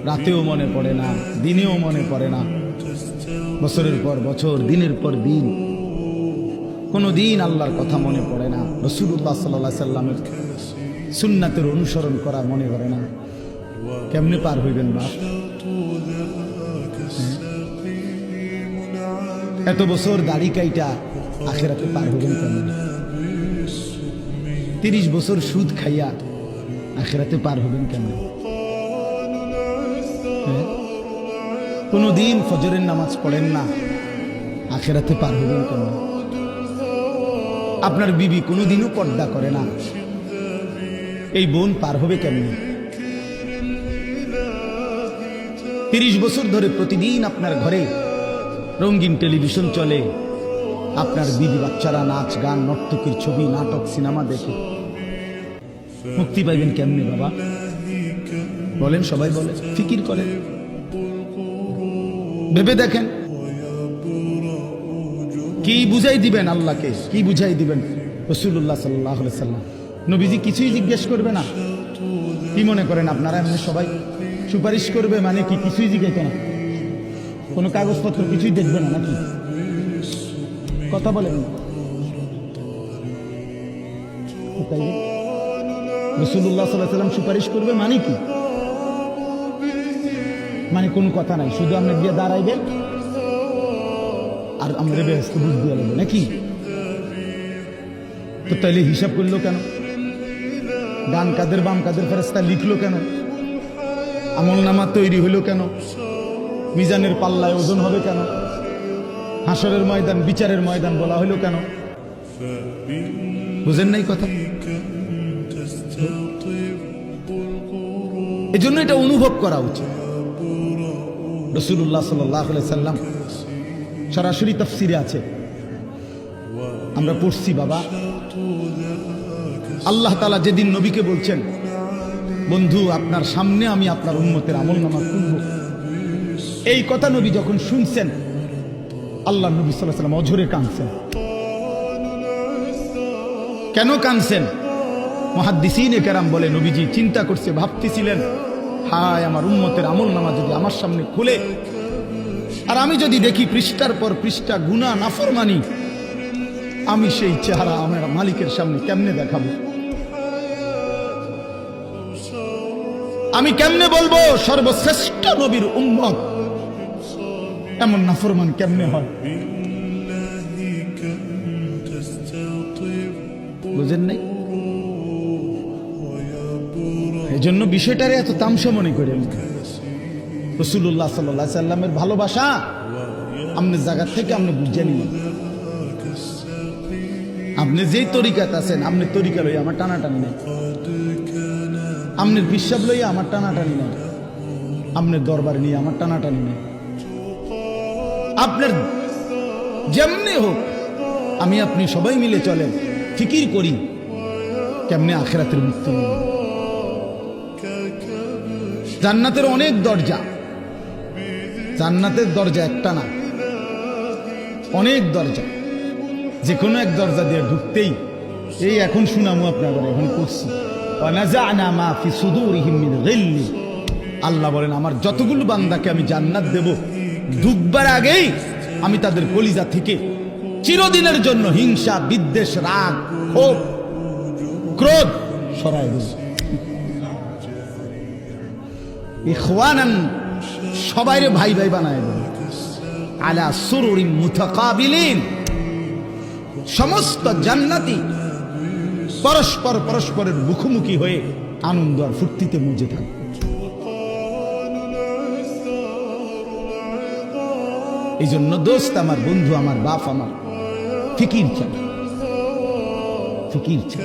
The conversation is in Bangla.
রাতেও মনে পড়ে না, দিনেও মনে পড়ে না, বছরের পর বছর, দিনের পর দিন কোনো দিন আল্লাহর কথা মনে পড়ে না, রাসূলুল্লাহ সাল্লাল্লাহু আলাইহি সাল্লামের সুন্নাতের অনুসরণ করা মনে করে না। কেমনে পার হইবেন বাপ? এত বছর দাড়ি কাইটা আখিরাতে পার হইবেন কেমনে? 30 বছর সুদ খাইয়া আখিরাতে পার হবেন কেমনে? কোনো দিন ফজরের নামাজ পড়েন না, আখিরাতে পার হবেন কেমনে? আপনার বিবি কোনোদিনও পর্দা করে না, এই বোন পার হবে কেমনে? 30 বছর ধরে প্রতিদিন আপনার ঘরে রঙিন টেলিভিশন চলে, আপনার বিবি বাচ্চারা নাচ গান নর্তকীর ছবি নাটক সিনেমা দেখে, মুক্তি পাইবেন কেমনে বাবা? বলেন, সবাই বলে, ফিকির করেন, ভেবে দেখেন। কি বুঝাই দিবেন আল্লাহকে? কি বুঝাই দিবেন রাসূলুল্লাহ সাল্লাল্লাহু আলাইহি সাল্লাম? নবীজি কিছুই জিজ্ঞেস করবে না? কি মনে করেন আপনারা এমনি সবাই সুপারিশ করবে মানে কি? কিছুই জিজ্ঞেস না, কোনো কাগজপত্র কিছুই দেখবে না নাকি? কথা বলেন। রাসূলুল্লাহ সাল্লাল্লাহু আলাইহি সাল্লাম সুপারিশ করবে মানে কি? মানে কোনো কথা নাই, শুধু আপনি গিয়ে দাঁড়াইবেন আর আমরা ব্যস্ত বুঝ দিয়ে লাগবে নাকি? তো তাইলে হিসাব করলো কেন? ডান কাদের বাম কাদের ফেরেশতা লিখলো কেন? আমল নামা তৈরি হইল কেন? মিজানের পাল্লায় ওজন হবে কেন? হাসরের ময়দান, বিচারের ময়দান বলা হইল কেন? বুঝেন নাই কথা? এজন্য এটা অনুভব করা উচিত। রাসূলুল্লাহ সাল্লাল্লাহু আলাইহি সাল্লাম সরাসরি তাফসিরে আছে, আমরা পড়ছি বাবা। আল্লাহ তাআলা যেদিন নবীকে বলছেন, বন্ধু আপনার সামনে আমি আপনার উম্মতের আমলনামা খুলব, এই কথা নবী যখন শুনছেন, আল্লাহ নবী সাল্লাল্লাহু আলাইহি সাল্লাম অঝরে কাঁদছেন। কেন কাঁদছেন? মুহাদ্দিসিনে কেরাম বলে, নবীজি চিন্তা করছে, ভাবতেছিলেন, হায় আমার উম্মতের আমলনামা যদি আমার সামনে খুলে আর আমি যদি দেখি পৃষ্ঠার পর পৃষ্ঠা গুনাহ নাফরমানি, আমি সেই চেহারা আমার মালিকের সামনে কেমনে দেখাবো? আমি কেমনে বলবো সর্বশ্রেষ্ঠ নবীর উম্মত এমন নাফরমান কেমনে হয়? বুঝেন নাই? এই জন্য বিষয়টারে এত তামসা মনে করেন। রাসূলুল্লাহ সাল্লাল্লাহু আলাইহি সাল্লামের ভালোবাসা আপনি জায়গা থেকে আপনি বুঝে নিন। আপনি যেই তরিকাত আছেন, আপনি তরিকা লইয়া আমার টানাটানি নাই, আপনার বিশ্বাস লইয়া আমার টানাটানি নাই, আপনার দরবার নিয়ে আমার টানাটানি নাই। আপনার যেমনি হোক, আমি আপনি সবাই মিলে চলেন, ফিকির করি কেমনে আখিরাতের মুক্তি নেব। জান্নাতের অনেক দরজা, জান্নাতের দরজা একটা না, অনেক দরজা। যে কোনো এক দরজা দিয়ে ঢুকতেই, এই এখন শুনামু আপনাদের, এখন করছি, আল্লাহ বলেন আমার যতগুলো বান্দাকে আমি জান্নাত দেব, ঢুকবার আগেই আমি তাদের কলিজা থেকে চিরদিনের জন্য হিংসা, বিদ্বেষ, রাগ, ক্ষোভ, ক্রোধ সরাই দেব। ইখওয়ানান, সবাইরে ভাই ভাই বানায় দেব। আলা সুরুরিন মুতাকাবিলিন, সমস্ত জান্নাতি পরস্পর পরস্পরের মুখোমুখি হয়ে আনন্দ আর ফুর্তিতে মজে থাকবে। এই জন্য দোস্ত আমার, বন্ধু আমার, বাপ আমার, ফিকির চাই, ফিকির চাই।